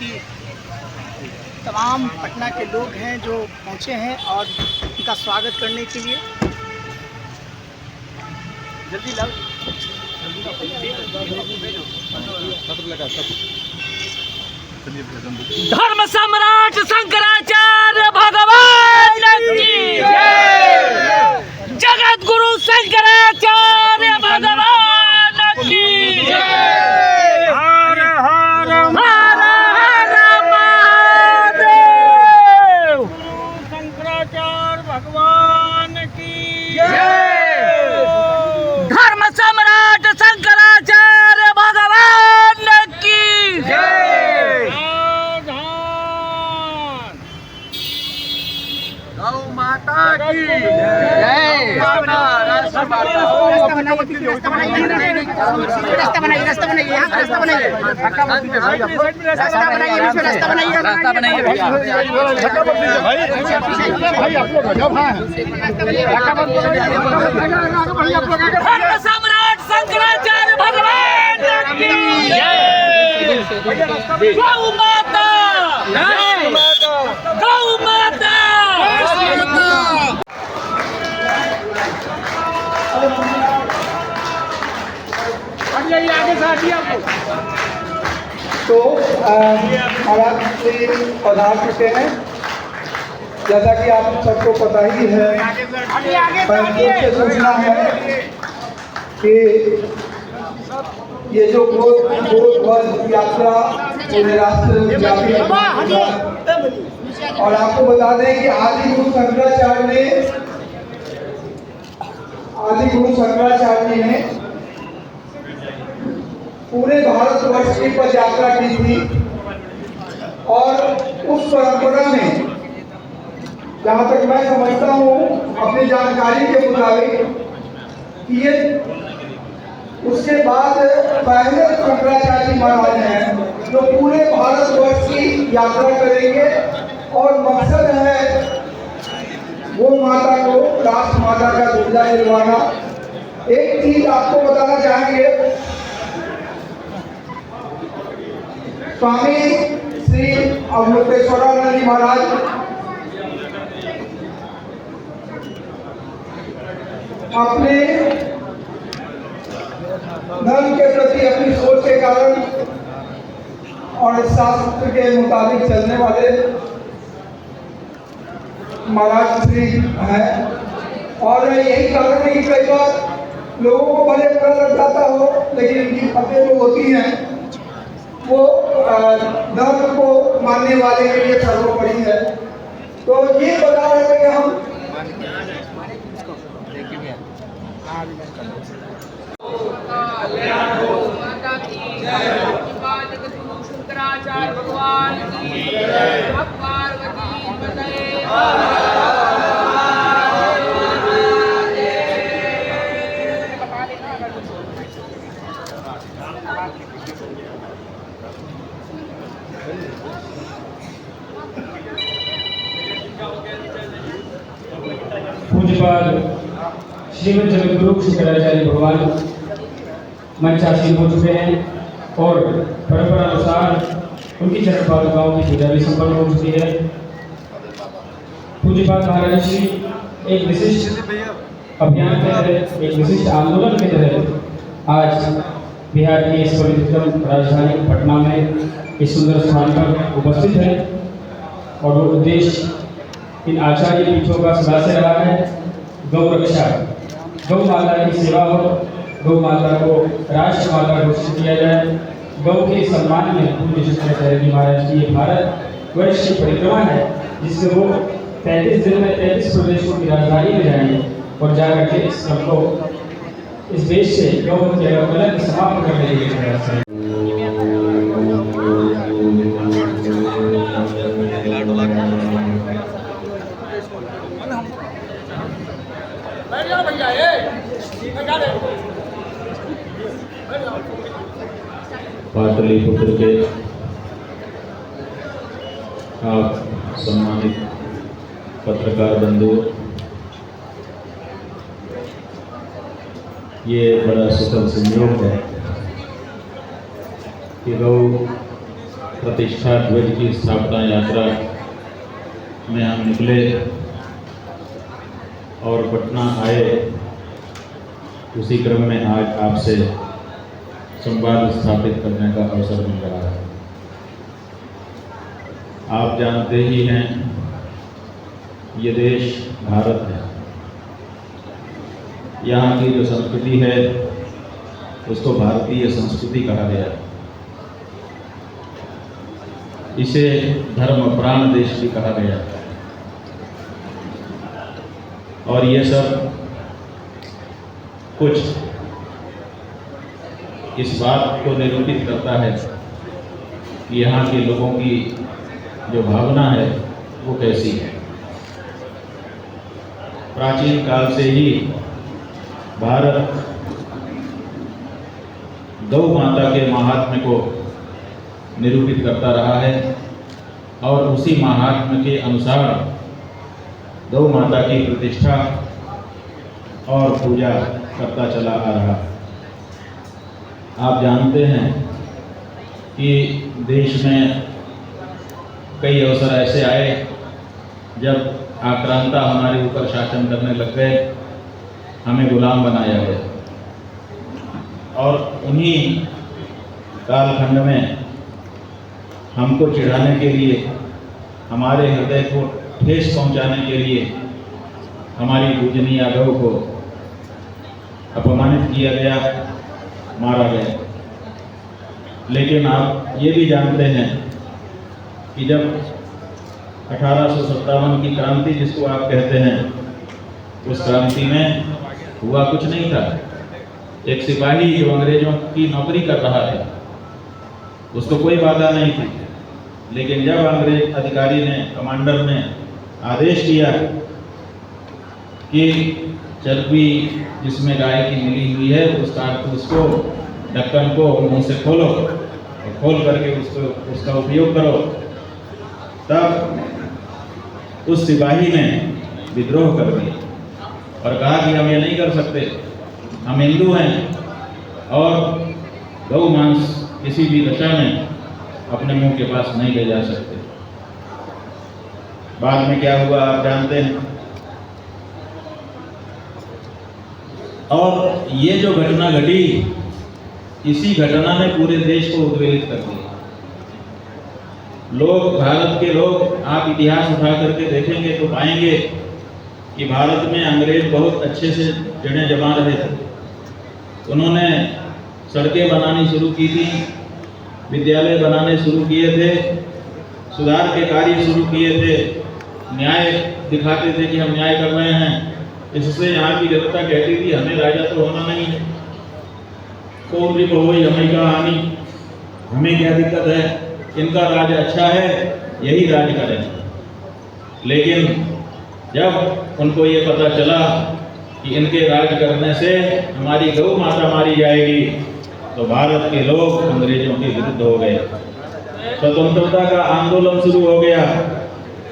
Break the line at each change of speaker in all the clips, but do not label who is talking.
कि तमाम पटना के लोग हैं जो पहुंचे हैं और उनका स्वागत करने के लिए। जल्दी लाओ।
धर्म सम्राट शंकराचार्य भगवान की जय। जगत गुरु शंकराचार्य भगवान की जय। हर हर हर महादेव। शंकराचार्य भगवान की जय। धर्म सम्राट शंकराचार्य भगवान की जय। गौ माता की जय।
रास्ता बनाइए, रास्ता बनाइए, रास्ता बनाइए, रास्ता बनाइए, यहाँ का रास्ता बनाइए, रास्ता बनाइए, रास्ता बनाइए, रास्ता बनाइए भैया। भाई आप लोग जाओ। हाँ
धर्म सम्राट शंकराचार्य भगवान की जय। गौ माता, गौ माता। आगे से हटिए आपको।
तो महाराज श्री पधार चुके हैं। जैसा कि आप सबको पता ही है, से सूचना है कि ये जो गोध्वज यात्रा पूरे राष्ट्र व्यापी है। और आपको बता दें कि आदि गुरु शंकराचार्य ने पूरे भारतवर्ष की पद यात्रा की थी। और उस परंपरा में जहाँ तक मैं समझता हूँ अपनी जानकारी के मुताबिक कि ये उसके बाद पहले शंकराचार्य महाराज हैं जो पूरे भारतवर्ष की यात्रा करेंगे। और मकसद है वो माता को, राष्ट्र माता का दूल्हा दिलवाना। एक चीज आपको बताना चाहेंगे, स्वामी श्री अमृतेश्वरानंद जी महाराज अपने धर्म के प्रति अपनी सोच के कारण और शास्त्र के मुताबिक चलने वाले महाराज श्री हैं। और यही कारण है कि कई बार लोगों को भले पता लग जाता हो, लेकिन इनकी बातें जो होती हैं वो धर्म को मानने वाले के लिए सर्वोपरि है। तो ये बता रहे थे कि हम
शंकराचार्य भगवान की
पूज्यपाद श्रीमद जगतगुरु शंकराचार्य भगवान मंचासीन हो चुके हैं और परंपरा अनुसार उनकी चरण पादुकाओं की पूजा भी संपन्न हो चुकी है। पूज्यपाद महाराज श्री एक विशिष्ट अभियान के तहत, एक विशिष्ट आंदोलन के तहत आज बिहार की इस पवित्रतम राजधानी पटना में इस सुंदर स्थान पर उपस्थित है। और वो उद्देश्य इन आचार्य पीठों का सदा से रहा है गौ रक्षा, गौ माता की सेवा हो, गौ माता को राष्ट्र माता घोषित किया जाए। गौ के सम्मान में पूज्य शंकराचार्य जी महाराज की ये भारत वर्ष की परिक्रमा है, जिसमें वो 33 दिन में 33 प्रदेशों की राजधानी में जाएंगे और जाकर के इस क्रम को इस देश से गौ के कलंक समाप्त करने के लिए प्रयास करें।
पाटलिपुत्र के आप सम्मानित पत्रकार बंधु, ये बड़ा सुखद संयोग है कि गौ प्रतिष्ठा ध्वज की स्थापना यात्रा में हम निकले और पटना आए। उसी क्रम में आज आपसे संवाद स्थापित करने का अवसर मिल रहा है। आप जानते ही हैं, ये देश भारत है। यहाँ की जो संस्कृति है उसको भारतीय संस्कृति कहा गया है। इसे धर्म प्राण देश भी कहा गया है। और ये सब कुछ इस बात को निरूपित करता है कि यहाँ के लोगों की जो भावना है वो कैसी है। प्राचीन काल से ही भारत गौ माता के महात्म्य को निरूपित करता रहा है और उसी महात्म्य के अनुसार गौ माता की प्रतिष्ठा और पूजा करता चला आ रहा है। आप जानते हैं कि देश में कई अवसर ऐसे आए जब आक्रांता हमारे ऊपर शासन करने लग गए, हमें गुलाम बनाया गया। और उन्हीं कालखंड में हमको चिढ़ाने के लिए, हमारे हृदय को ठेस पहुंचाने के लिए हमारी पूजनीय गौ को अपमानित किया गया, मारा गया। लेकिन आप ये भी जानते हैं कि जब 1857 की क्रांति जिसको आप कहते हैं, उस क्रांति में हुआ कुछ नहीं था। एक सिपाही जो अंग्रेजों की नौकरी कर रहा था उसको कोई बाधा नहीं थी। लेकिन जब अंग्रेज अधिकारी ने, कमांडर ने आदेश दिया कि चर्बी जिसमें गाय की मिली हुई है उसको ढक्कन को मुंह से खोलो और खोल करके उसका उपयोग करो, तब उस सिपाही ने विद्रोह कर दिया और कहा कि हम ये नहीं कर सकते, हम हिंदू हैं और गौ मांस किसी भी दशा में अपने मुंह के पास नहीं ले जा सकते। बाद में क्या हुआ आप जानते हैं। और ये जो घटना घटी, इसी घटना ने पूरे देश को उद्वेलित कर दिया। लोग, भारत के लोग, आप इतिहास उठा करके देखेंगे तो पाएंगे कि भारत में अंग्रेज बहुत अच्छे से जड़ें जमा रहे थे। उन्होंने सड़कें बनानी शुरू की थी, विद्यालय बनाने शुरू किए थे, सुधार के कार्य शुरू किए थे, न्याय दिखाते थे कि हम न्याय कर रहे हैं। इससे यहाँ की जनता कहती थी हमें राजा तो होना नहीं है, कौन भी हो हमें क्या हानि, हमें क्या दिक्कत है, इनका राज अच्छा है, यही राज करें। लेकिन जब उनको ये पता चला कि इनके राज करने से हमारी गौ माता मारी जाएगी, तो भारत के लोग अंग्रेजों के विरुद्ध हो गए। स्वतंत्रता का आंदोलन शुरू हो गया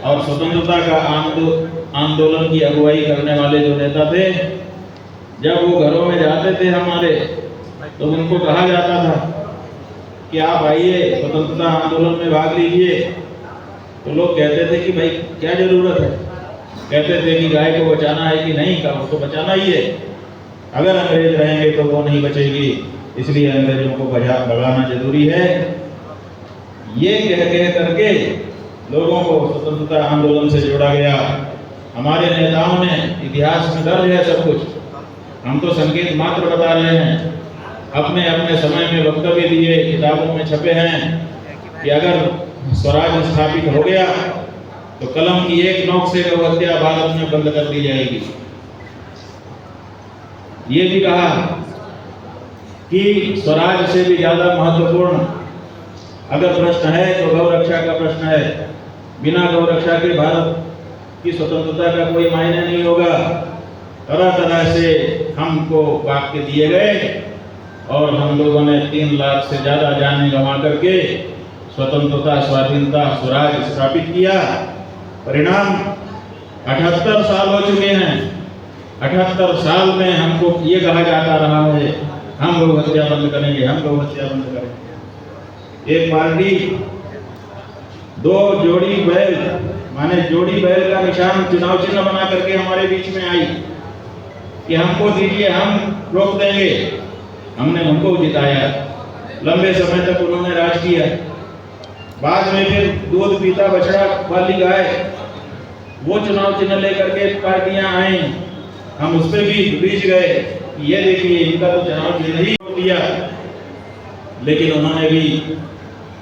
और स्वतंत्रता का आंदोलन की अगुवाई करने वाले जो नेता थे, जब वो घरों में जाते थे हमारे, तो उनको कहा जाता था कि आप आइए स्वतंत्रता आंदोलन में भाग लीजिए। तो लोग कहते थे कि भाई क्या जरूरत है, कहते थे कि गाय को बचाना है कि नहीं, का उसको बचाना ही है, अगर अंग्रेज रहेंगे तो वो नहीं बचेगी, इसलिए अंग्रेजों को भगाना जरूरी है। ये कह करके लोगों को स्वतंत्रता आंदोलन से जोड़ा गया। हमारे नेताओं ने, इतिहास में दर्ज है सब कुछ, हम तो संकेत मात्र बता रहे हैं, अपने अपने समय में वक्तव्य दिए, किताबों में छपे हैं कि अगर स्वराज स्थापित हो गया तो कलम की एक नोक से गौ हत्या भारत में बंद कर दी जाएगी। ये भी कहा कि स्वराज से भी ज्यादा महत्वपूर्ण अगर प्रश्न है तो गौ रक्षा का प्रश्न है। बिना गौ रक्षा के भारत की स्वतंत्रता का कोई मायने नहीं होगा। तरह तरह से हमको वाक्य दिए गए और हम लोगों ने 3 लाख से ज्यादा जानें गंवा करके स्वतंत्रता, स्वाधीनता, स्वराज स्थापित किया। परिणाम 78 साल हो चुके हैं। 78 साल में हमको ये कहा जाता रहा है हम गौ हत्या बंद करेंगे, हम गौ हत्या बंद करेंगे। एक पार्टी दो जोड़ी बैल माने जोड़ी बैल का निशान चुनाव चिन्ह बना करके हमारे बीच में आई कि हमको दीजिए, हम रोक देंगे। हमने उनको जिताया। लंबे समय तक उन्होंने राज किया। बाद में फिर दूध पीता बछड़ा वाली गाय, वो चुनाव चिन्ह लेकर के पार्टियां आई। हम उस पर भी बीच गए, ये देखिए इनका तो चुनाव चिन्ह ही दिया। लेकिन उन्होंने भी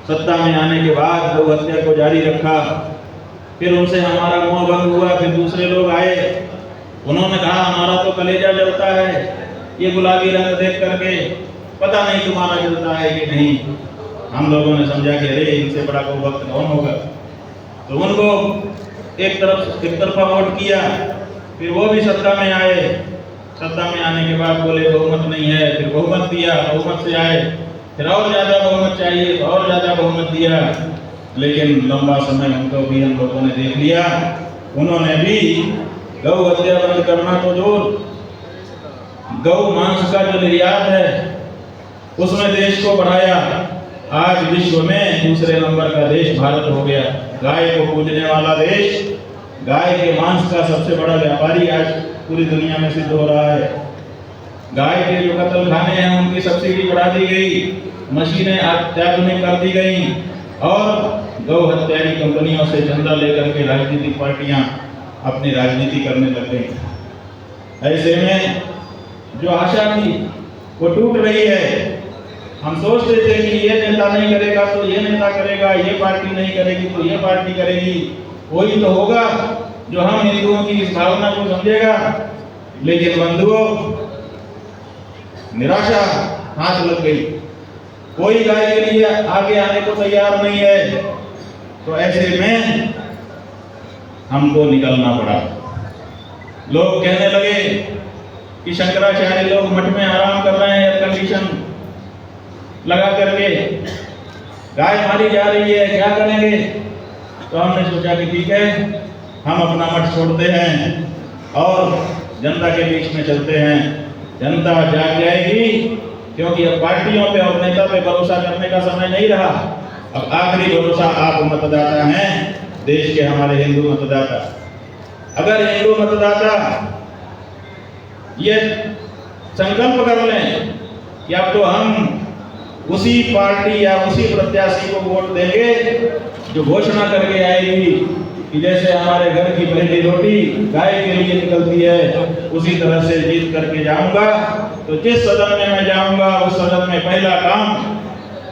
सत्ता में आने के बाद गौ हत्या को जारी रखा। फिर उनसे हमारा मोह भंग हुआ। फिर दूसरे लोग आए, उन्होंने कहा हमारा तो कलेजा जलता है ये गुलाबी रंग देख करके, पता नहीं तुम्हारा जलता है कि नहीं। हम लोगों ने समझा कि अरे इनसे बड़ा कोई वक्त कौन होगा, तो उनको एक तरफा वोट किया। फिर वो भी सत्ता में आए। सत्ता में आने के बाद बोले बहुमत नहीं है, फिर बहुमत दिया। बहुमत से आए, फिर और ज्यादा बहुमत चाहिए तो और ज्यादा बहुमत दिया। लेकिन लंबा समय उनको भी हम लोगों ने देख लिया। उन्होंने भी गौ हत्या बंद करना तो दूर, गौ मांस का जो निर्यात है उसमें देश को बढ़ाया। आज विश्व में दूसरे नंबर का देश भारत हो गया। गाय को पूजने वाला देश, गाय के मांस का सबसे बड़ा व्यापारी आज पूरी दुनिया में सिद्ध हो रहा है। गाय के जो कत्ल खाने हैं उनकी सब्सिडी बढ़ा दी गई, मशीनें अत्याधुनिक कर दी गई और गौ हत्या की कंपनियों से चंदा लेकर के राजनीतिक पार्टियां अपनी राजनीति करने लग गई। ऐसे में जो आशा थी वो टूट रही है। हम सोचते थे कि ये नेता नहीं करेगा तो ये नेता करेगा, ये पार्टी नहीं करेगी तो ये पार्टी करेगी, कोई तो होगा जो हम हिंदुओं की इस भावना को समझेगा। लेकिन बंधुओं, निराशा हाथ लग गई। कोई गाय के लिए आगे आने को तैयार नहीं है। तो ऐसे में हमको निकलना पड़ा। लोग कहने लगे कि शंकराचार्य लोग मठ में आराम कर रहे हैं, एयर कंडीशन लगा करके, गाय मारी जा रही है, क्या करेंगे। तो हमने सोचा कि ठीक है, हम अपना मठ छोड़ते हैं और जनता के बीच में चलते हैं। जनता जाग जाएगी, क्योंकि अब पार्टियों पे और नेता पे भरोसा करने का समय नहीं रहा। अब आखिरी भरोसा आप मतदाता हैं, देश के हमारे हिंदू मतदाता। अगर हिंदू मतदाता ये संकल्प कर लें कि अब तो हम उसी पार्टी या उसी प्रत्याशी को वोट देंगे जो घोषणा करके आएगी कि जैसे हमारे घर की पहली रोटी गाय के लिए निकलती है, उसी तरह से जीत करके जाऊंगा, तो जिस सदन में मैं जाऊंगा उस सदन में पहला काम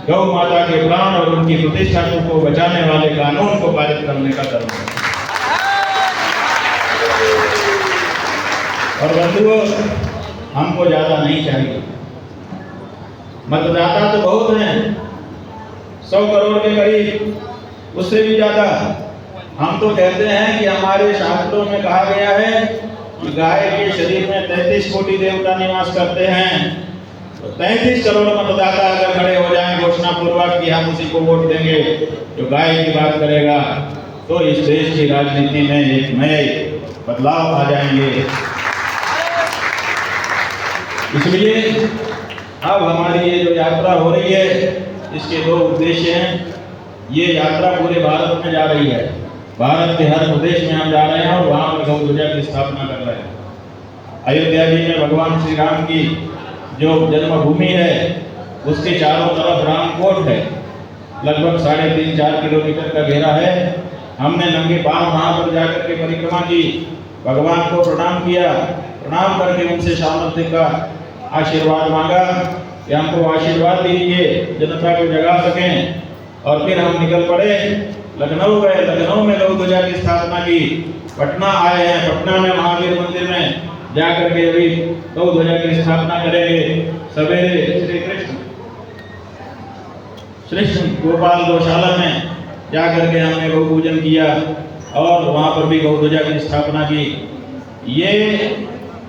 गौ माता के प्राण और उनकी प्रतिष्ठा को बचाने वाले कानून को पारित करने का करूंगा। और बंधुओं, हमको ज्यादा नहीं चाहिए। मतदाता तो बहुत हैं, 100 करोड़ के करीब, उससे भी ज्यादा। हम तो कहते हैं कि हमारे शास्त्रों में कहा गया है कि गाय के शरीर में 33 कोटि देवता निवास करते हैं। तो 33 करोड़ मतदाता अगर खड़े हो जाएं घोषणा पूर्वक कि हम उसी को वोट देंगे जो गाय की बात करेगा, तो इस देश की राजनीति में एक नए बदलाव आ जाएंगे। इसलिए अब हमारी ये जो यात्रा हो रही है, इसके 2 उद्देश्य हैं। ये यात्रा पूरे भारत में जा रही है। भारत के हर प्रदेश में हम जा रहे हैं और वहां पर गौ ध्वजा की स्थापना कर रहे हैं। अयोध्या जी में भगवान श्री राम की जो जन्मभूमि है, उसके चारों तरफ रामकोट है। लगभग 3.5-4 किलोमीटर का घेरा है। हमने नंगे पांव वहां पर जाकर के परिक्रमा की, भगवान को प्रणाम किया। प्रणाम करके उनसे सामर्थ्य का आशीर्वाद मांगा कि हमको आशीर्वाद दीजिए, जनता को जगा सकें। और फिर हम निकल पड़े, लखनऊ गए। लखनऊ में गौ ध्वजा की स्थापना की। पटना आए हैं, पटना में महावीर मंदिर में जाकर के अभी गौ ध्वजा की स्थापना करेंगे। सवेरे श्री कृष्ण गोपाल गौशाला में जाकर के हमने गौ पूजन किया और वहाँ पर भी गौ ध्वजा की स्थापना की। ये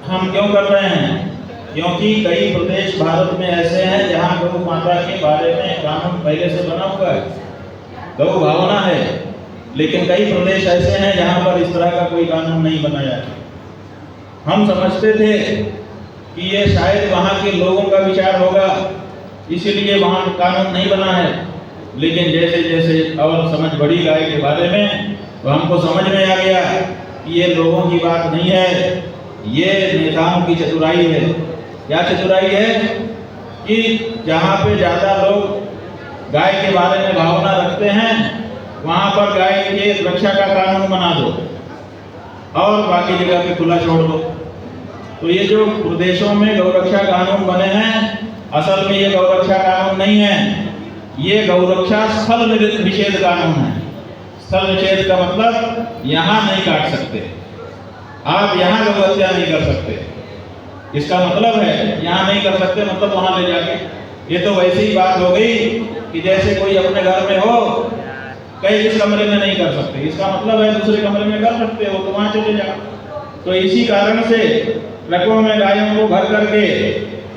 हम क्यों कर रहे हैं? क्योंकि कई प्रदेश भारत में ऐसे हैं जहाँ गौ माता के बारे में कानून पहले से बना हुआ है, गौ भावना है, लेकिन कई प्रदेश ऐसे हैं जहाँ पर इस तरह का कोई कानून नहीं बनाया है। हम समझते थे कि ये शायद वहाँ के लोगों का विचार होगा, इसीलिए वहाँ कानून नहीं बना है। लेकिन जैसे जैसे और समझ बढ़ी गाय के बारे में, तो हमको समझ में आ गया कि ये लोगों की बात नहीं है, ये नेताओं की चतुराई है। क्या चतुराई है कि जहाँ पे ज़्यादा लोग गाय के बारे में भावना रखते हैं, वहाँ पर गाय के रक्षा का कानून बना दो और बाकी जगह पे खुला छोड़ दो। तो ये जो प्रदेशों में गौरक्षा कानून बने हैं, असल में ये गौरक्षा कानून नहीं है, ये गौरक्षा स्थल निषेध कानून है। स्थल निषेध का मतलब यहाँ नहीं काट सकते आप, यहाँ गौ हत्या नहीं कर सकते, इसका मतलब है यहाँ नहीं कर सकते मतलब वहाँ ले जाके। ये तो वैसी ही बात हो गई कि जैसे कोई अपने घर में हो, कहीं इस कमरे में नहीं कर सकते, इसका मतलब है दूसरे कमरे में कर सकते हो, तो वहाँ चले जाओ। तो इसी कारण से ट्रकों में गायों को भर करके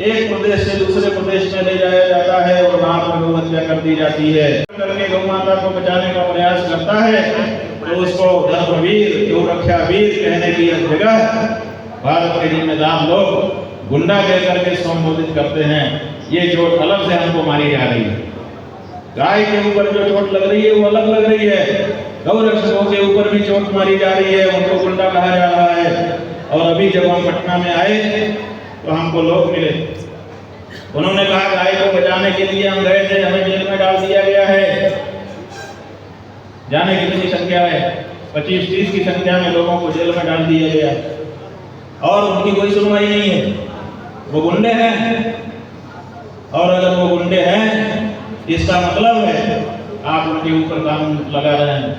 एक प्रदेश से दूसरे प्रदेश में ले जाया जाता है और वहाँ पर गौ हत्या कर दी जाती है। करके गौ माता को बचाने का प्रयास करता है तो उसको धर्मवीर, गौ रक्षा वीर कहने की जगह भारत के जिम्मेदार लोग गुंडा कह करके संबोधित करते हैं। ये चोट अलग से हमको मारी जा रही है। गाय के ऊपर जो चोट लग रही है वो अलग लग रही है, गौ रक्षकों के ऊपर भी चोट मारी जा रही है, उनको गुंडा कहा जा रहा है। और अभी जब हम पटना में आए तो हमको लोग मिले, उन्होंने कहा गाय को बचाने के लिए हम गए थे, हमें जेल में डाल दिया गया है। जाने कितनी संख्या है, 25-30 की संख्या में लोगों को जेल में डाल दिया गया और उनकी कोई सुनवाई नहीं है। वो गुंडे हैं, और अगर वो गुंडे हैं इसका मतलब है आप उनके ऊपर कानून लगा रहे हैं,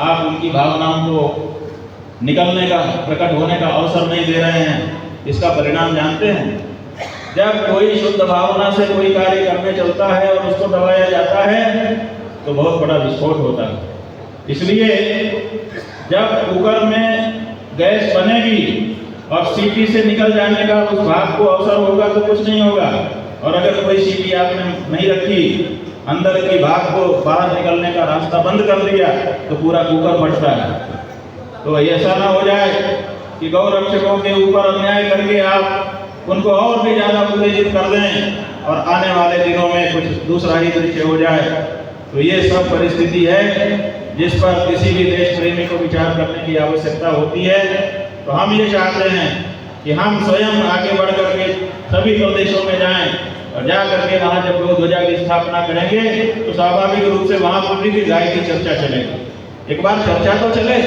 आप उनकी भावनाओं को निकलने का, प्रकट होने का अवसर नहीं दे रहे हैं। इसका परिणाम जानते हैं, जब कोई शुद्ध भावना से कोई कार्य करने चलता है और उसको दबाया जाता है तो बहुत बड़ा विस्फोट होता है। इसलिए जब कुकर में गैस बनेगी और सीटी से निकल जाने का उस भाग को अवसर होगा तो कुछ नहीं होगा, और अगर कोई सीटी आपने नहीं रखी, अंदर की भाग को बाहर निकलने का रास्ता बंद कर दिया तो पूरा कुकर फटता है। तो ऐसा ना हो जाए कि गौ रक्षकों के ऊपर अन्याय करके आप उनको और भी ज्यादा उत्तेजित कर दें और आने वाले दिनों में कुछ दूसरा ही दृश्य हो जाए। तो ये सब परिस्थिति है जिस पर किसी भी देश प्रेमी को विचार करने की आवश्यकता होती है। तो हम ये चाहते हैं कि हम स्वयं आगे बढ़ करके सभी प्रदेशों में जाएं और जा करके वहाँ जब गौ ध्वजा की स्थापना करेंगे तो स्वाभाविक रूप से वहाँ पर भी गाय की चर्चा चलेगी। एक बार चर्चा तो चले,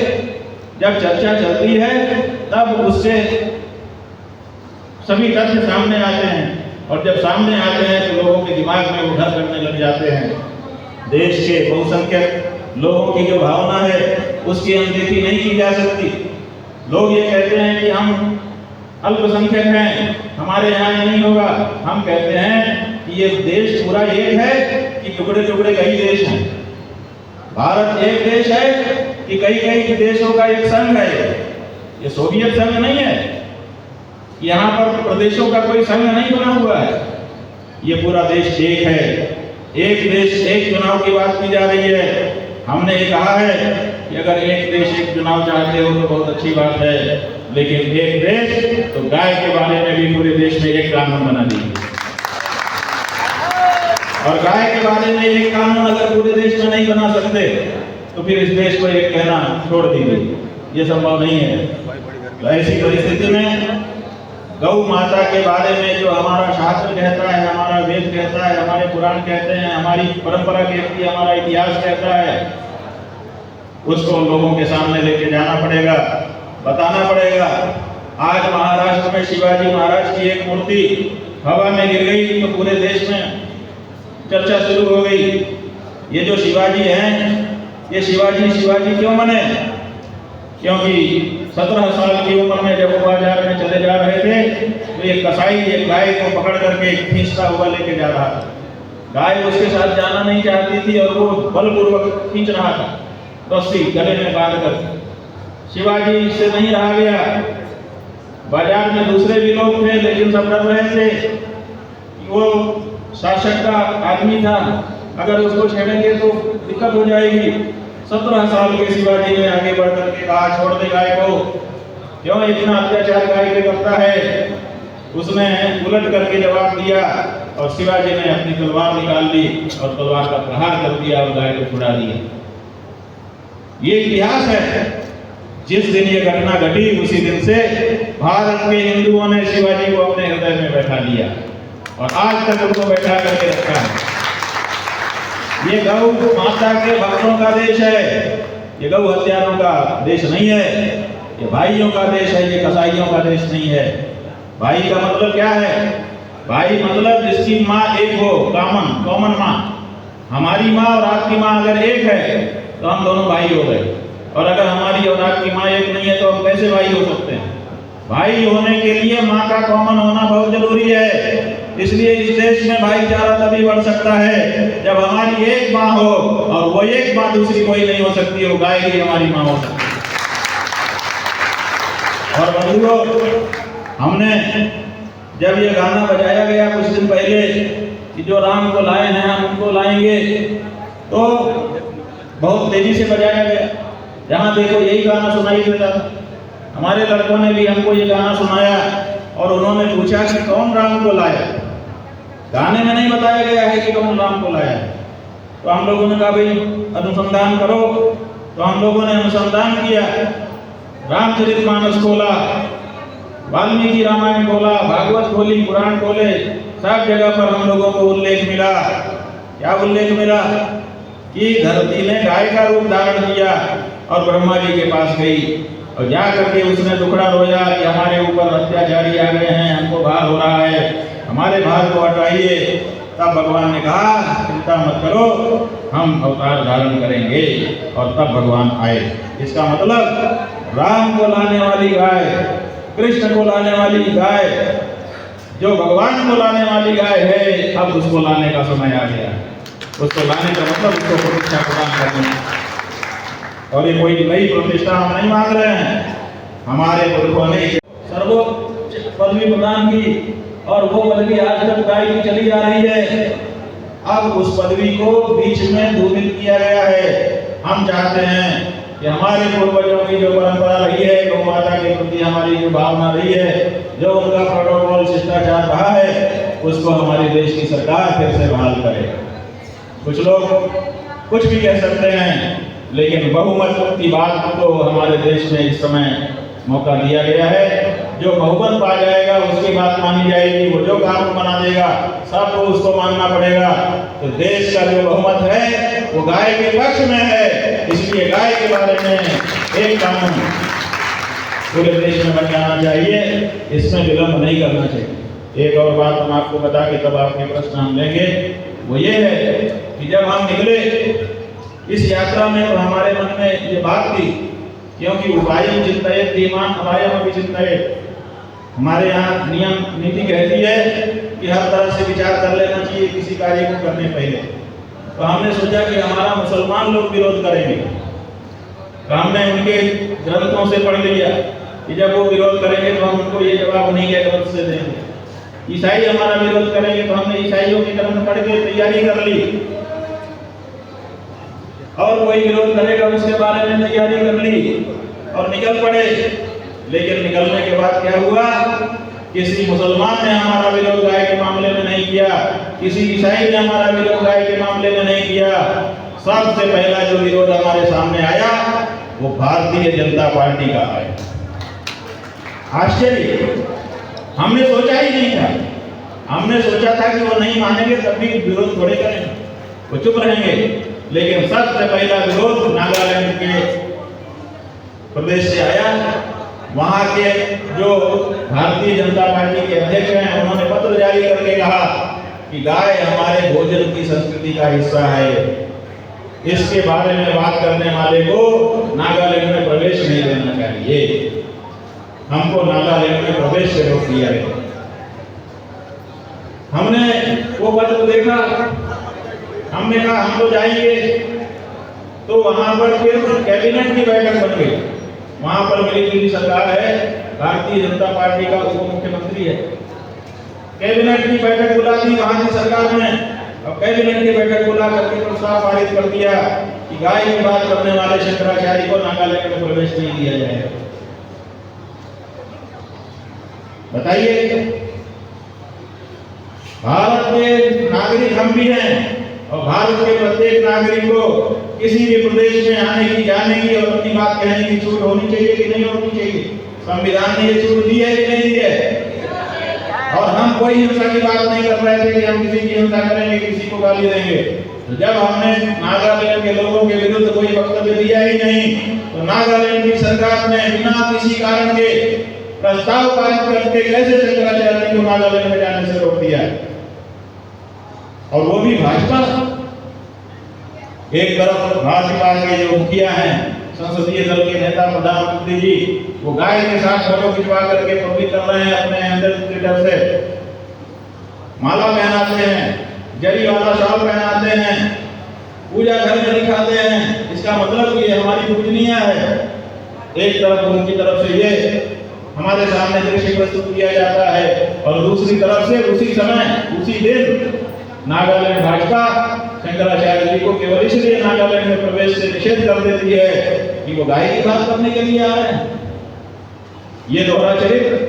जब चर्चा चलती है तब उससे सभी तथ्य सामने आते हैं, और जब सामने आते हैं तो लोगों के दिमाग में वो घर करने लग जाते हैं। देश के बहुसंख्यक लोगों की जो भावना है उसकी अनदेखी नहीं की जा सकती। लोग ये कहते हैं कि हम अल्पसंख्यक हैं, हमारे यहाँ नहीं होगा। हम कहते हैं कि ये देश पूरा एक है कि टुकड़े टुकड़े कई देश हैं। भारत एक देश है कि कई कई देशों का एक संघ है। ये सोवियत संघ नहीं है, यहाँ पर प्रदेशों का कोई संघ नहीं बना हुआ है। ये पूरा देश एक है, एक देश एक चुनाव की बात की जा रही है। हमने ये कहा है कि अगर एक देश एक चुनाव चाहते हो तो बहुत अच्छी बात है, लेकिन एक देश तो गाय के बारे में भी पूरे देश में एक कानून बना दीजिए। और गाय के बारे में एक कानून अगर पूरे देश में नहीं बना सकते तो फिर इस देश को एक कहना छोड़ दीजिए, ये संभव नहीं है। तो ऐसी परिस्थिति में गौ माता के बारे में जो हमारा शास्त्र कहता है, हमारा वेद कहता है, हमारे पुराण कहते हैं, हमारी परंपरा कहती है, हमारा इतिहास कहता है, उसको लोगों के सामने लेके जाना पड़ेगा, बताना पड़ेगा। आज महाराष्ट्र में शिवाजी महाराज की एक मूर्ति हवा में गिर गई तो पूरे देश में चर्चा शुरू हो गई। ये जो शिवाजी हैं, ये शिवाजी क्यों बने? क्योंकि 17 साल की उम्र में जब वो बाजार में चले जा रहे थे तो एक कसाई एक गाय को पकड़ करके खींचता हुआ लेके जा रहा था। गाय उसके साथ जाना नहीं चाहती थी और वो बलपूर्वक खींच रहा था, रस्सी गले में बांध कर। शिवाजी इससे नहीं रहा गया। बाजार में दूसरे भी लोग थे लेकिन सब डर रहे थे कि वो शासक का आदमी था, अगर उसको छेड़ेंगे तो दिक्कत हो जाएगी। 17 साल के शिवाजी ने आगे बढ़ करके कहा, छोड़ दे गाय को, क्यों इतना अत्याचार गाय पे करता है? उसने उलट करके जवाब दिया और शिवाजी ने अपनी तलवार निकाल ली और तलवार का प्रहार कर दिया और गाय को छुड़ा दिया। ये इतिहास है। जिस दिन ये घटना घटी उसी दिन से भारत के हिंदुओं ने शिवाजी को अपने हृदय में बैठा लिया और आज तक उनको बैठा करके रखा है। ये गौ माता के भक्तों का देश है, ये गौ हत्यारों का देश नहीं है, ये भाइयों का देश है, ये कसाईयों का देश नहीं है। भाई का मतलब क्या है? भाई मतलब जिसकी माँ एक हो, कॉमन माँ। हमारी माँ और आपकी माँ अगर एक है तो हम दोनों भाई हो गए, और अगर हमारी और आपकी माँ एक नहीं है तो हम कैसे भाई हो सकते हैं? भाई होने के लिए माँ का कॉमन होना बहुत जरूरी है। इसलिए इस देश में भाईचारा तभी बढ़ सकता है जब हमारी एक माँ हो, और वो एक माँ दूसरी कोई नहीं हो सकती, वो गाय ही हमारी माँ हो सकती है। और बंधुओं, हमने जब ये गाना बजाया गया कुछ दिन पहले कि जो राम को लाए हैं हम उनको लाएंगे, तो बहुत तेजी से बजाया गया। जहाँ देखो यही गाना सुनाई देता था। हमारे लड़कों ने भी हमको ये गाना सुनाया और उन्होंने पूछा कि कौन राम को लाया। गाने में नहीं बताया गया है कि कौन राम को लाया। तो हम लोगों ने कहा भाई अनुसंधान करो। तो हम लोगों ने अनुसंधान किया, रामचरितमानस खोला, वाल्मीकि रामायण खोला, भागवत खोली, पुराण खोले, सब जगह पर हम लोगों को उल्लेख मिला। क्या उल्लेख मिला? कि धरती ने गाय का रूप धारण किया और ब्रह्मा जी के पास गई और जा करके उसने दुखड़ा रोया कि हमारे ऊपर अत्याचारी आ गए हैं, हमको भार हो रहा है, हमारे भार को हटाइए। तब भगवान ने कहा चिंता मत करो, हम अवतार धारण करेंगे, और तब भगवान आए। इसका मतलब राम को लाने वाली गाय, कृष्ण को लाने वाली गाय, जो भगवान को लाने वाली गाय है, अब उसको लाने का समय आ गया। उसको लाने का मतलब उसको प्रतिष्ठा प्रदान करनी है। और ये कोई नई प्रतिष्ठा हम नहीं मांग रहे हैं, हमारे पुरखों ने सर्वोच्च पदवी प्रदान की और वो पदवी आज तक गायब चली जा रही है। अब उस पदवी को बीच में दूषित किया गया है। हम चाहते हैं कि हमारे पूर्वजों की जो परंपरा रही है, गौ माता के प्रति हमारी जो भावना रही है, जो उनका प्रोटोकॉल शिष्टाचार रहा है, उसको हमारे देश की सरकार फिर से बहाल करे। कुछ लोग कुछ भी कह सकते हैं, लेकिन बहुमत की बात को हमारे देश में इस समय मौका दिया गया है। जो बहुमत पा जाएगा उसकी बात मानी जाएगी, वो जो कानून बना देगा सबको उसको मानना पड़ेगा। तो देश का जो बहुमत है वो गाय के पक्ष में है, इसलिए गाय के बारे में एक कानून पूरे देश में बन जाना चाहिए, इसमें विलंब नहीं करना चाहिए। एक और बात हम आपको बता के तब आपके प्रश्न हम लेंगे, वो ये है कि जब हम निकले इस यात्रा में तो हमारे मन में ये बात थी, क्योंकि उपायम चिंतयेत धीमान अपायम अपि चिंतयेत। हमारे यहाँ नियम नीति कहती है कि हर तरह से विचार कर लेना चाहिए किसी कार्य को करने पहले। तो हमने सोचा कि हमारा मुसलमान लोग विरोध करेंगे, तो हमने उनके ग्रंथों से पढ़ लिया कि जब वो विरोध करेंगे तो हम उनको ये जवाब नहीं के ग्रंथ से देंगे। ईसाई हमारा विरोध करेंगे तो हमने ईसाइयों के ग्रंथ पढ़ के तैयारी कर ली, और कोई विरोध करेगा उसके बारे में तैयारी कर ली और निकल पड़े। लेकिन निकलने के बाद क्या हुआ? किसी मुसलमान ने हमारा विरोध गाय के मामले में नहीं किया, किसी ईसाई ने हमारा विरोध गाय के मामले में नहीं किया। सबसे पहला जो विरोध हमारे सामने आया वो भारतीय जनता पार्टी का आया। आश्चर्य, हमने सोचा ही नहीं था। हमने सोचा था कि वो नहीं मानेंगे तब भी विरोध थोड़े करेंगे, वो चुप रहेंगे। लेकिन सबसे पहला विरोध नागालैंड के प्रदेश से आया। वहां के जो भारतीय जनता पार्टी के अध्यक्ष हैं, उन्होंने पत्र जारी करके कहा कि गाय हमारे भोजन की संस्कृति का हिस्सा है, इसके बारे में बात करने वाले को नागालैंड में प्रवेश नहीं देना चाहिए। हमको नागालैंड में प्रवेश से रोक दिया गया। हमने वो पत्र देखा, हमने कहा हम तो जाएंगे। तो वहां पर फिर कैबिनेट की बैठक बन गई। वहां पर मिली सरकार है, भारतीय जनता पार्टी का उप मुख्यमंत्री है। कैबिनेट की बैठक बुला दी वहां की सरकार ने, और कैबिनेट की बैठक बुला करके प्रस्ताव पारित कर दिया कि गाय की बात करने वाले शंकराचार्य को नागालैंड में प्रवेश नहीं दिया जाएगा। बताइए, भारत के नागरिक हम भी हैं और भारत के प्रत्येक नागरिक को किसी भी प्रदेश में आने की, जाने की और अपनी बात कहने की छूट होनी चाहिए कि नहीं होनी चाहिए? संविधान ने ये छूट दी है कि नहीं दी है? और हम कोई हिंसा की बात नहीं कर रहे थे कि हम किसी की हिंसा करेंगे, किसी को गाली देंगे। तो जब हमने नागालैंड के लोगों के विरुद्ध कोई वक्तव्य दिया ही नहीं, तो नागालैंड की सरकार ने बिना किसी कारण के प्रस्ताव पारित करके कैसे शंकराचार्य को नागालैंड में जाने से रोक दिया? और वो भी भाजपा। एक तरफ भाजपा के जो मुखिया हैं, संसदीय दल के नेता प्रधानमंत्री जी, वो गाय के साथ फोटो खिंचवा करके पब्लिक कर रहे हैं अपने हैंडल ट्विटर से, माला पहनाते हैं, जरी वाला शॉल पहनाते हैं, पूजा घर में दिखाते हैं। इसका मतलब ये हमारी पूजनीय है। एक तरफ उनकी तरफ से ये हमारे सामने दृश्य प्रस्तुत किया जाता है और दूसरी तरफ से उसी समय, उसी दिन नागालैंड भाजपा शंकराचार्य जी को केवल इसलिए नागालैंड में प्रवेश से निषेध कर देती है कि वो गाय की बात करने के लिए आ रहे हैं। ये दोहरा चरित्र,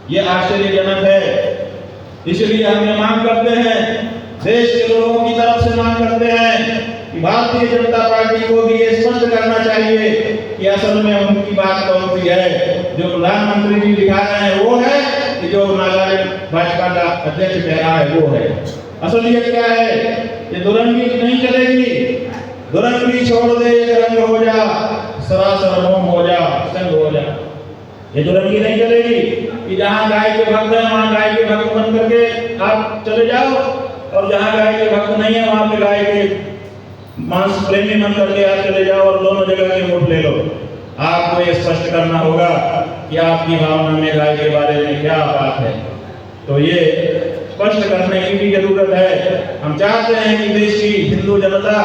ये आश्चर्यजनक है। इसलिए हम ये मांग करते हैं, देश के लोगों की तरफ से मांग करते हैं कि भारतीय जनता पार्टी को भी ये स्पष्ट करना चाहिए कि असल में उनकी बात कौन सी है। जो प्रधानमंत्री जी दिखा रहे हैं वो है कि जो नागालैंड भाजपा का अध्यक्ष कह रहा है वो है। असलियत क्या है? ये दुरंगी नहीं चलेगी। दुरंगी छोड़ दे, ये रंग हो जा, सरासर मोम हो जा, संग हो जा। ये दुरंगी नहीं चलेगी कि जहां गाय के भक्त हैं वहां गाय के भक्त बन करके आप चले जाओ, और जहां गाय के भक्त नहीं है वहां पे गाय के मांस प्रेमी बन करके आप चले जाओ और दोनों जगह के वोट ले लो। आपको ये स्पष्ट करना होगा कि आपकी भावना में गाय के बारे में क्या बात है। तो ये स्पष्ट करने की भी जरूरत है। हम चाहते हैं कि देश की हिंदू जनता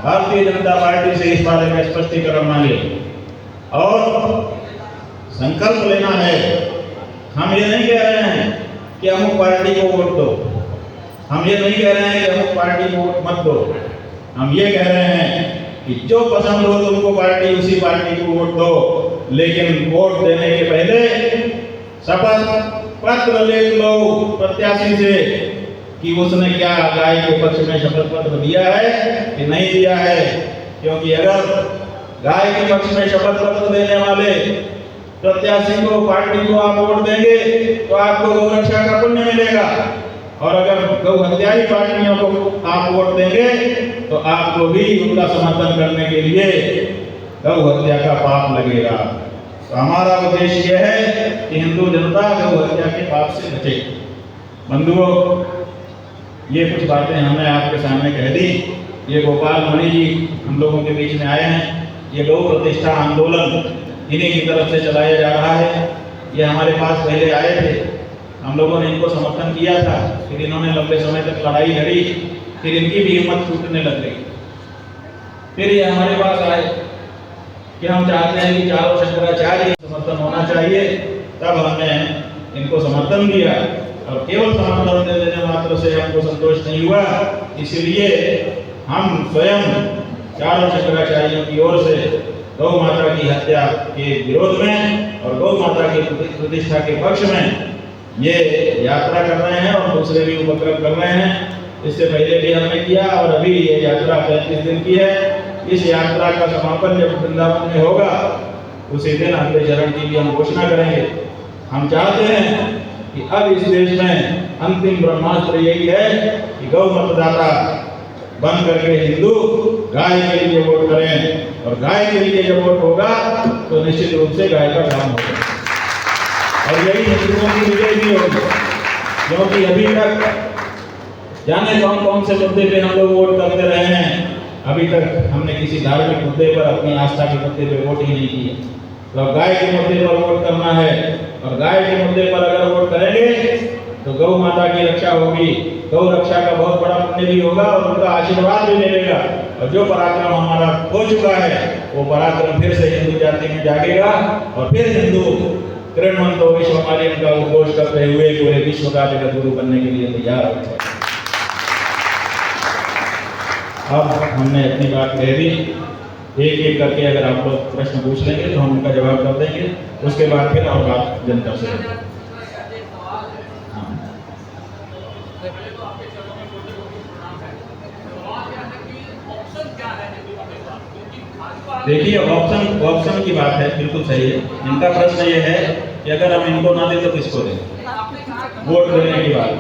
भारतीय जनता पार्टी से इस बारे में स्पष्टीकरण मांगे और संकल्प लेना है। हम ये नहीं कह रहे हैं कि अमुक पार्टी को वोट दो, हम ये नहीं कह रहे हैं कि अमुक पार्टी को वोट मत दो। हम ये कह रहे हैं कि जो पसंद हो तुमको पार्टी, उसी पार्टी को वोट दो, लेकिन वोट देने के पहले शपथ पत्र लिख लो प्रत्याशी से कि उसने क्या गाय के पक्ष में शपथ पत्र दिया है कि नहीं दिया है। क्योंकि अगर गाय के पक्ष में शपथ पत्र देने वाले प्रत्याशी को, पार्टी को आप वोट देंगे तो आपको गौ रक्षा का पुण्य मिलेगा, और अगर गौ हत्यारी पार्टियों को आप वोट देंगे तो आपको भी उनका समर्थन करने के लिए गौ हत्या का पाप लगेगा। तो हमारा उद्देश्य यह है कि हिंदू जनता गौ हत्या के पाप से बचे। बंधुओं, ये कुछ बातें हमने आपके सामने कह दी। ये गोपाल मणि जी हम लोगों के बीच में आए हैं। ये गौ प्रतिष्ठा आंदोलन इन्हीं की तरफ से चलाया जा रहा है। ये हमारे पास पहले आए थे, हम लोगों ने इनको समर्थन किया था, फिर इन्होंने लंबे समय तक लड़ाई लड़ी, फिर इनकी भी हिम्मत छूटने लग गई। फिर ये हमारे पास आए कि हम चाहते हैं कि चारों शंकराचार्य समर्थन होना चाहिए। तब हमने इनको समर्थन दिया और केवल समर्थन देने मात्र से हमको संतोष नहीं हुआ, इसलिए हम स्वयं चारों शंकराचार्यों की ओर से गौ माता की हत्या के विरोध में और गौ माता की प्रतिष्ठा के पक्ष में ये यात्रा कर रहे हैं और दूसरे भी उपक्रम कर रहे हैं। इससे पहले भी हमने किया और अभी ये यात्रा 35 दिन की है। इस यात्रा का समापन जब वृंदावन में होगा उसी दिन अगले चरण की भी हम घोषणा करेंगे। हम चाहते हैं कि अब इस देश में अंतिम ब्रह्मास्त्र यही है कि गौ मतदाता बन करके हिंदू गाय के लिए वोट करें, और गाय के लिए जब वोट होगा तो निश्चित रूप से गाय का काम होगा और यही हिंदुओं की विजय भी होगी। क्योंकि अभी तक जाने कौन कौन से मुद्दे पे हम लोग वोट करते रहे हैं, अभी तक हमने किसी धार्मिक मुद्दे पर, अपनी आस्था के मुद्दे पे वोट ही नहीं किया। तो गाय के मुद्दे पर वोट करना है, और गाय के मुद्दे पर अगर वोट करेंगे तो गौ माता की रक्षा होगी, गौ रक्षा का बहुत बड़ा पुण्य भी होगा और उनका आशीर्वाद भी मिलेगा। और जो पराक्रम हमारा हो चुका है वो पराक्रम फिर से हिंदू जाति में जागेगा और फिर हिंदू कृणवंतो विश्वमार्यम का उद्घोष करते हुए पूरे विश्व का जगत गुरु बनने के लिए तैयार हो। अब हमने अपनी बात कह दी। एक एक करके अगर आप लोग प्रश्न पूछ लेंगे तो हम उनका जवाब कर देंगे, उसके बाद फिर और बात जनता से। देखिए, ऑप्शन की बात है, बिल्कुल सही है। इनका प्रश्न ये है कि अगर हम इनको ना दें तो किसको दें, वोट देने की बात।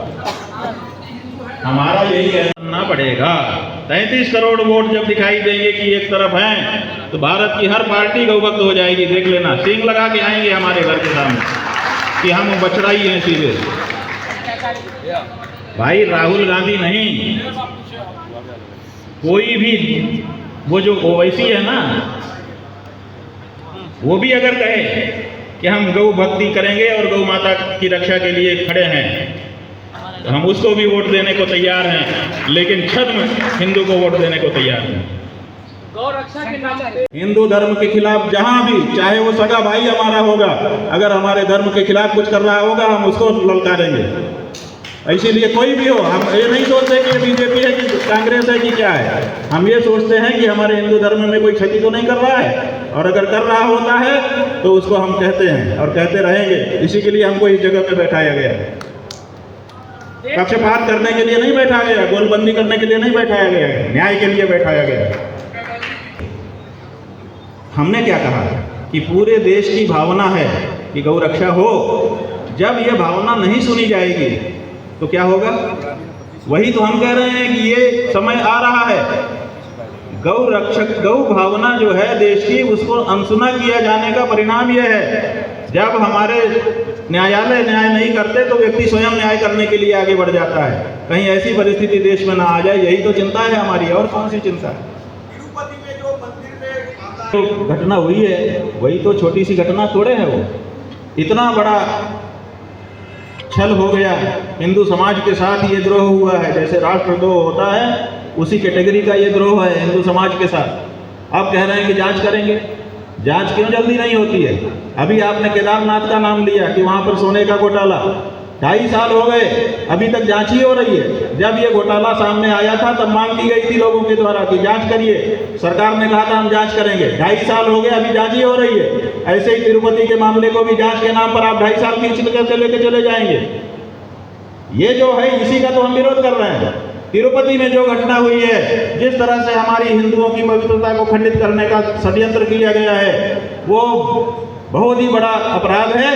हमारा यही कहना पड़ेगा, 33 करोड़ वोट जब दिखाई देंगे कि एक तरफ हैं, तो भारत की हर पार्टी गौभक्त हो जाएगी। देख लेना, सींग लगा के आएंगे हमारे घर के सामने कि हम बछड़ा ही हैं सीधे। भाई राहुल गांधी नहीं, कोई भी, वो जो ओवैसी है ना, वो भी अगर कहे कि हम गौ भक्ति करेंगे और गौ माता की रक्षा के लिए खड़े हैं, तो हम उसको भी वोट देने को तैयार हैं, लेकिन छद्म हिंदू को वोट देने को तैयार हैं।
गौ रक्षा के नाम पे
हिंदू धर्म के खिलाफ जहां भी, चाहे वो सगा भाई हमारा होगा, अगर हमारे धर्म के खिलाफ कुछ कर रहा होगा, हम उसको ललकारेंगे। इसीलिए कोई भी हो, हम ये नहीं सोचते कि बीजेपी है कि कांग्रेस है कि क्या है। हम ये सोचते हैं कि हमारे हिंदू धर्म में कोई क्षति तो नहीं कर रहा है, और अगर कर रहा होता है तो उसको हम कहते हैं और कहते रहेंगे। इसी के लिए हमको इस जगह पे बैठाया गया है। पक्षपात करने के लिए नहीं बैठाया गया, गोलबंदी करने के लिए नहीं बैठाया गया है, न्याय के लिए बैठाया गया है। हमने क्या कहा कि पूरे देश की भावना है कि गौ रक्षा हो। जब ये भावना नहीं सुनी जाएगी तो क्या होगा? वही तो हम कह रहे हैं कि ये समय आ रहा है, गौ रक्षक, गौ भावना जो है देश की, उसको अनसुना किया जाने का परिणाम यह है। जब हमारे न्यायालय न्याय नहीं करते तो व्यक्ति स्वयं न्याय करने के लिए आगे बढ़ जाता है। कहीं ऐसी परिस्थिति देश में ना आ जाए, यही तो चिंता है हमारी, और कौन सी चिंता है। तो घटना हुई है, वही तो छोटी सी घटना थोड़े है, वो इतना बड़ा छल हो गया। हिंदू समाज के साथ ये द्रोह हुआ है, जैसे राष्ट्रद्रोह होता है उसी कैटेगरी का ये द्रोह है हिंदू समाज के साथ। अब कह रहे हैं कि जांच करेंगे। जांच क्यों जल्दी नहीं होती है? अभी आपने केदारनाथ का नाम लिया कि वहां पर सोने का घोटाला, 2.5 साल हो गए, अभी तक जांच ही हो रही है। जब ये घोटाला सामने आया था तब मांग की गई थी लोगों के द्वारा कि जांच करिए, सरकार ने कहा था हम जांच करेंगे। 2.5 साल हो गए, अभी जांच ही हो रही है। ऐसे ही तिरुपति के मामले को भी जांच के नाम पर आप 2.5 साल खींच करके लेके चले जाएंगे। ये जो है, इसी का तो हम विरोध कर रहे हैं। तिरुपति में जो घटना हुई है, जिस तरह से हमारी हिंदुओं की पवित्रता को खंडित करने का षड्यंत्र किया गया है, वो बहुत ही बड़ा अपराध है,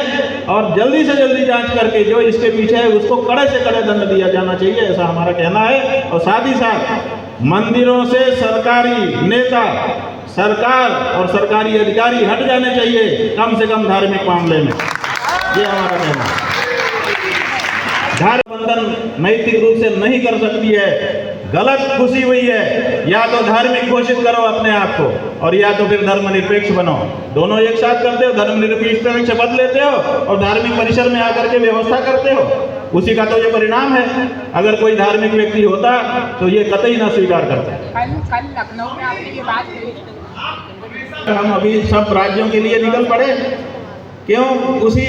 और जल्दी से जल्दी जांच करके जो इसके पीछे है उसको कड़े से कड़े दंड दिया जाना चाहिए, ऐसा हमारा कहना है। और साथ ही साथ मंदिरों से सरकारी नेता, सरकार और सरकारी अधिकारी हट जाने चाहिए, कम से कम धार्मिक मामले में, ये हमारा कहना है। धर्म बंधन नैतिक रूप से नहीं कर सकती है, गलत खुशी हुई है। या तो धार्मिक घोषित करो अपने आप को, और या तो फिर धर्मनिरपेक्ष बनो। दोनों एक साथ करते हो, धर्मनिरपेक्ष शपथ लेते हो और धार्मिक परिसर में आकर के व्यवस्था करते हो, उसी का तो ये परिणाम है। अगर कोई धार्मिक व्यक्ति होता तो ये कतई ना स्वीकार करता।
कल लखनऊ में आपने ये बात कही,
हम अभी सब राज्यों के लिए निकल पड़े, क्यों? उसी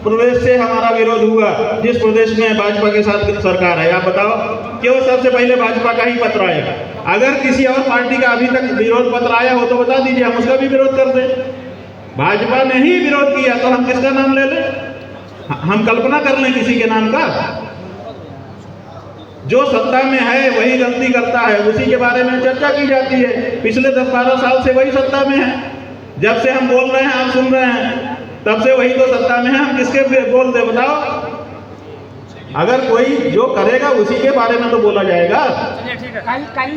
प्रदेश से हमारा विरोध हुआ जिस प्रदेश में भाजपा के साथ सरकार है। आप बताओ, क्यों सबसे पहले भाजपा का ही पत्र आएगा? अगर किसी और पार्टी का अभी तक विरोध पत्र आया हो तो बता दीजिए, हम उसका भी विरोध कर दें। भाजपा ने ही विरोध किया तो हम किसका नाम ले लें? हम कल्पना कर लें किसी के नाम का? जो सत्ता में है वही गलती करता है, उसी के बारे में चर्चा की जाती है। पिछले 10-12 साल से वही सत्ता में है। जब से हम बोल रहे हैं, आप सुन रहे हैं, तब से वही तो सत्ता में है। हम किसके बोल दे बताओ? अगर कोई जो करेगा उसी के बारे में तो बोला जाएगा।
कल